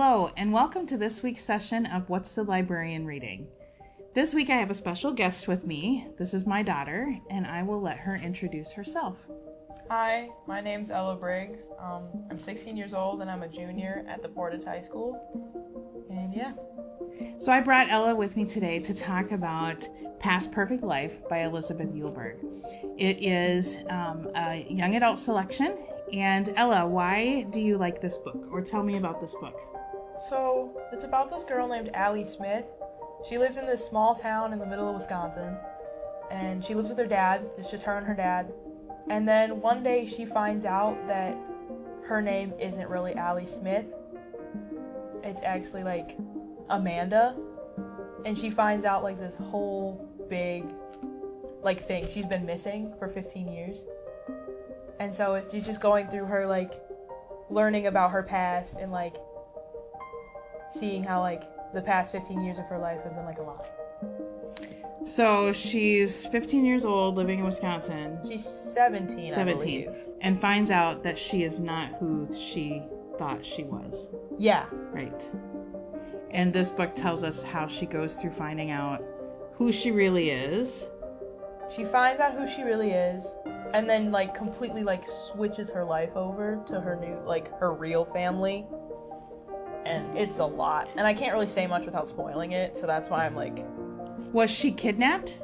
Hello, and welcome to this week's session of What's the Librarian Reading? This week I have a special guest with me. This is my daughter, and I will let her introduce herself. Hi, my name's Ella Briggs. I'm 16 years old and I'm a junior at the Portage High School. And yeah. So I brought Ella with me today to talk about Past Perfect Life by Elizabeth Eulberg. It is a young adult selection. And Ella, why do you like this book? Or tell me about this book. So it's about this girl named Allie Smith. She lives in this small town in the middle of Wisconsin. And she lives with her dad. It's just her and her dad. And then one day she finds out that her name isn't really Allie Smith. It's actually like Amanda. And she finds out like this whole big like thing. She's been missing for 15 years. And so she's just going through her like learning about her past and like seeing how like the past 15 years of her life have been like a lot. So she's 15 years old, living in Wisconsin. She's 17, I believe. And finds out that she is not who she thought she was. Yeah. Right. And this book tells us how she goes through finding out who she really is. She finds out who she really is, and then like completely like switches her life over to her new, like her real family. And it's a lot. And I can't really say much without spoiling it, so that's why I'm like... Was she kidnapped?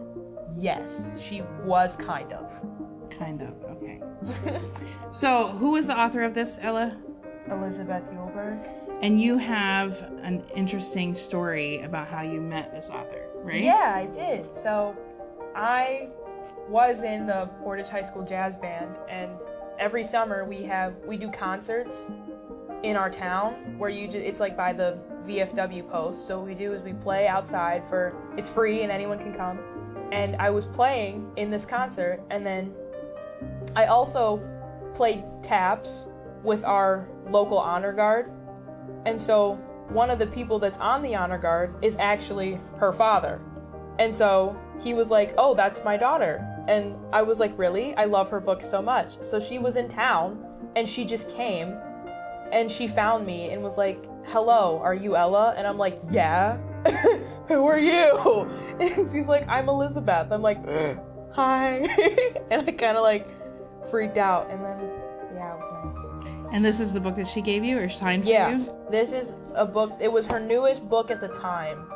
Yes, she was kind of. Kind of, okay. So, who is the author of this, Ella? Elizabeth Eulberg. And you have an interesting story about how you met this author, right? Yeah, I did. So, I was in the Portage High School jazz band, and every summer we do concerts in our town where it's like by the VFW post. So what we do is we play outside it's free and anyone can come. And I was playing in this concert, and then I also played taps with our local honor guard. And so one of the people that's on the honor guard is actually her father. And so he was like, "Oh, that's my daughter." And I was like, "Really? I love her book so much." So she was in town and she just came and she found me and was like, "Hello, are you Ella?" And I'm like, "Yeah." "Who are you?" And she's like, "I'm Elizabeth." I'm like, "Hi." And I kind of like freaked out. And then, yeah, it was nice. And this is the book that she gave you or signed for Yeah, you? this is a book. It was her newest book at the time.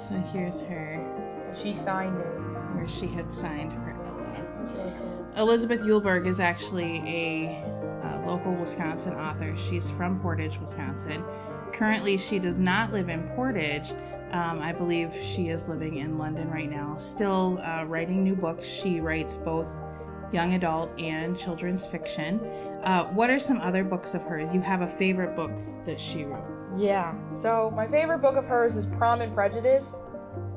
So here's her. She signed it. Where she had signed for Ella. Really cool. Elizabeth Eulberg is actually a local Wisconsin author. She's from Portage, Wisconsin. Currently, she does not live in Portage. I believe she is living in London right now, still writing new books. She writes both young adult and children's fiction. What are some other books of hers? You have a favorite book that she wrote. Yeah. So my favorite book of hers is Pride and Prejudice,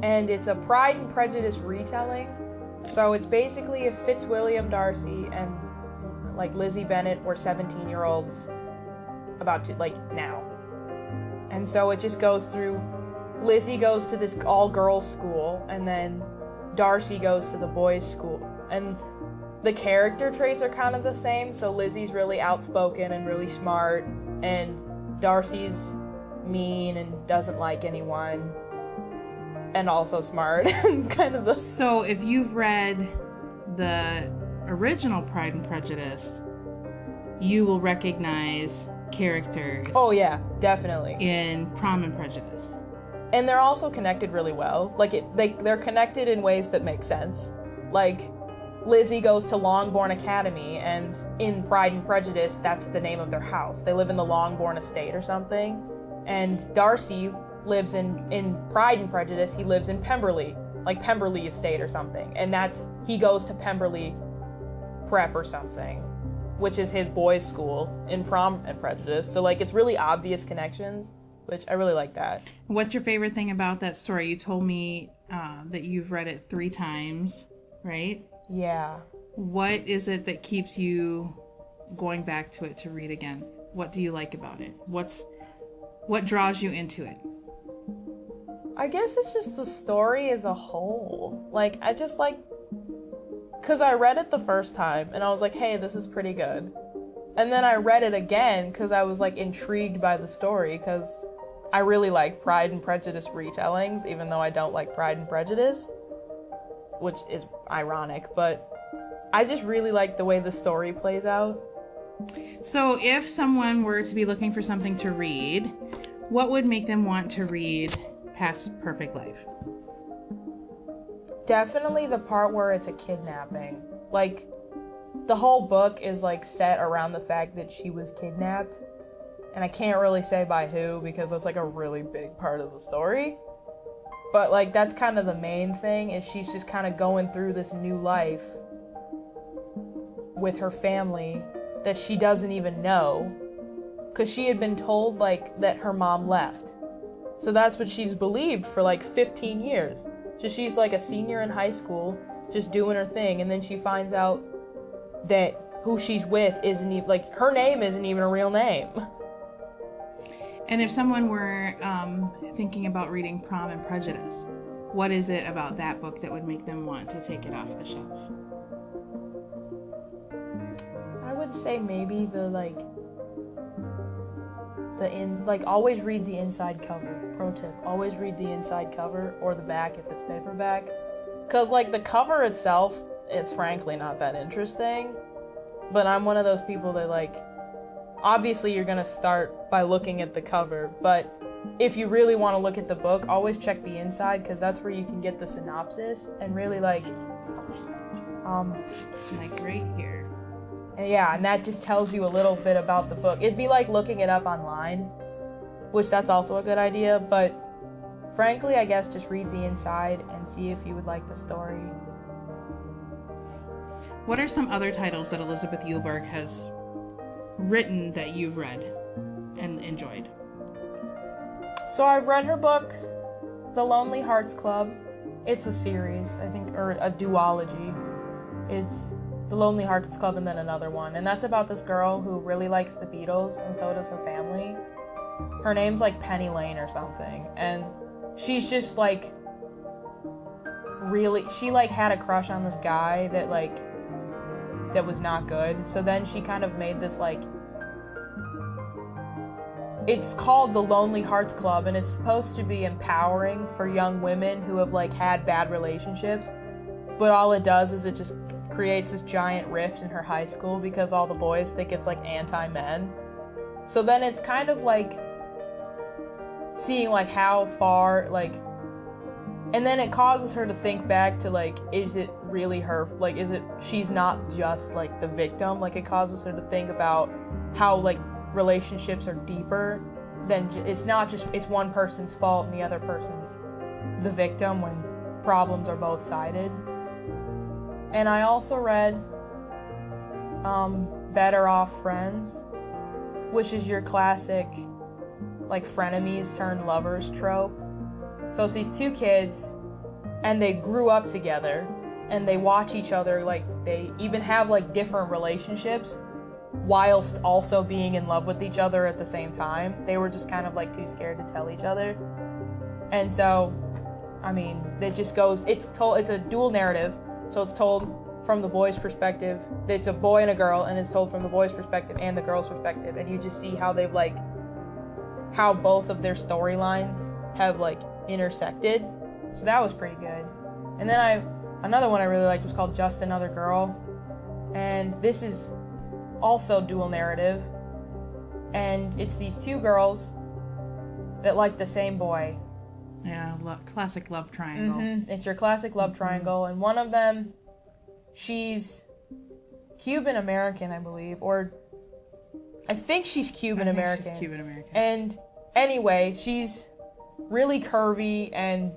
and it's a Pride and Prejudice retelling. So it's basically if Fitzwilliam Darcy and like Lizzie Bennet were 17-year-olds about to like now. And so it just goes through, Lizzie goes to this all-girls school, and then Darcy goes to the boys' school. And the character traits are kind of the same. So Lizzie's really outspoken and really smart, and Darcy's mean and doesn't like anyone, and also smart. It's kind of the... So if you've read the original Pride and Prejudice, you will recognize characters. Oh yeah, definitely. In Pride and Prejudice. And they're also connected really well. Like they're connected in ways that make sense. Like Lizzie goes to Longbourn Academy, and in Pride and Prejudice, that's the name of their house. They live in the Longbourn Estate or something. And Darcy lives in Pride and Prejudice, he lives in Pemberley, like Pemberley Estate or something. And he goes to Pemberley Prep or something, which is his boys' school in Pride and Prejudice. So like it's really obvious connections, which I really like that. What's your favorite thing about that story? You told me that you've read it 3 times, right? Yeah. What is it that keeps you going back to it to read again? What do you like about it? What draws you into it? I guess it's just the story as a whole. Like, I just like... Because I read it the first time, and I was like, hey, this is pretty good. And And then I read it again because I was like intrigued by the story, because I really like Pride and Prejudice retellings, even though I don't like Pride and Prejudice, which is ironic, but I just really like the way the story plays out. So if someone were to be looking for something to read, what would make them want to read Past Perfect Life? Definitely the part where it's a kidnapping. Like, the whole book is like set around the fact that she was kidnapped, and I can't really say by who because that's like a really big part of the story. But like that's kind of the main thing, is she's just kind of going through this new life with her family that she doesn't even know, because she had been told like that her mom left. So that's what she's believed for like 15 years. So she's like a senior in high school, just doing her thing, and then she finds out that who she's with isn't even, like, her name isn't even a real name. And if someone were thinking about reading Pride and Prejudice, what is it about that book that would make them want to take it off the shelf? I would say maybe always read the inside cover. Pro tip, always read the inside cover, or the back if it's paperback. Because, like, the cover itself, it's frankly not that interesting. But I'm one of those people that, like, obviously you're gonna start by looking at the cover, but if you really want to look at the book, always check the inside, because that's where you can get the synopsis and really, like right here. Yeah, and that just tells you a little bit about the book. It'd be like looking it up online, which that's also a good idea, but frankly, I guess just read the inside and see if you would like the story. What are some other titles that Elizabeth Eulberg has written that you've read and enjoyed? So I've read her books, The Lonely Hearts Club. It's a series, I think, or a duology. It's The Lonely Hearts Club and then another one. And that's about this girl who really likes the Beatles, and so does her family. Her name's like Penny Lane or something. And she's just like she like had a crush on this guy that was not good. So then she kind of made this like, it's called the Lonely Hearts Club, and it's supposed to be empowering for young women who have like had bad relationships. But all it does is it just creates this giant rift in her high school because all the boys think it's like anti-men. So then it's kind of like seeing like how far like, and then it causes her to think back to like, is it really her, like, is it, she's not just like the victim. Like, it causes her to think about how like relationships are deeper than it's not just it's one person's fault and the other person's the victim, when problems are both sided. And I also read Better Off Friends, which is your classic like frenemies turned lovers trope. So it's these two kids, and they grew up together, and they watch each other, like they even have like different relationships whilst also being in love with each other at the same time. They were just kind of like too scared to tell each other. And so, I mean, it just goes, it's a dual narrative. So it's told from the boy's perspective. It's a boy and a girl, and it's told from the boy's perspective and the girl's perspective. And you just see how they've like, how both of their storylines have like intersected. So that was pretty good. And then another one I really liked was called Just Another Girl. And this is also dual narrative, and it's these two girls that like the same boy. Yeah, classic love triangle. Mm-hmm. It's your classic love triangle, and one of them, she's Cuban American, I believe, or I think she's Cuban American. She's Cuban American. And anyway, she's really curvy and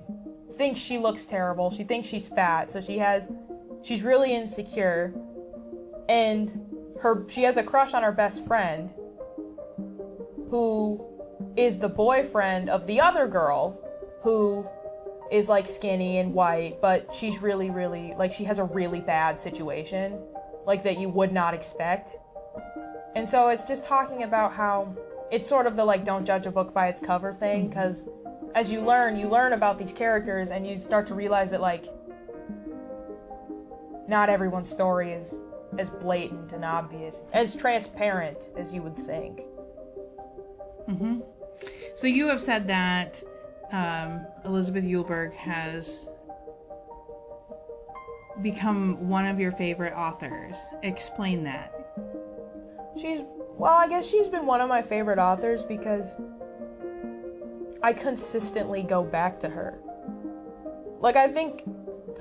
thinks she looks terrible. She thinks she's fat, so she's really insecure, and she has a crush on her best friend, who is the boyfriend of the other girl, who is like skinny and white, but she's really, really, like, she has a really bad situation, like, that you would not expect. And so it's just talking about how it's sort of the like don't judge a book by its cover thing, because as you learn about these characters, and you start to realize that like not everyone's story is as blatant and obvious, as transparent as you would think. Mm-hmm. So you have said that Elizabeth Eulberg has become one of your favorite authors. Explain that. I guess she's been one of my favorite authors because I consistently go back to her. Like, I think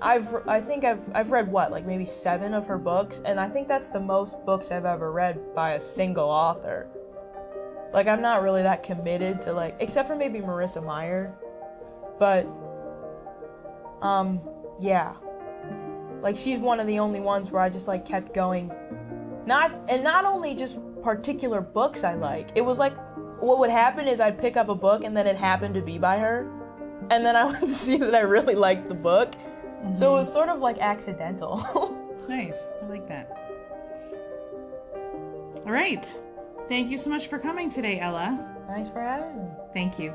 I've read like maybe 7 of her books, and I think that's the most books I've ever read by a single author. Like, I'm not really that committed to, like, except for maybe Marissa Meyer, but yeah, like, she's one of the only ones where I just like kept going. Not only just particular books I like. It was like, what would happen is I'd pick up a book and then it happened to be by her, and then I would see that I really liked the book. Mm-hmm. So it was sort of like accidental. Nice. I like that. All right. Thank you so much for coming today, Ella. Thanks for having me. Thank you.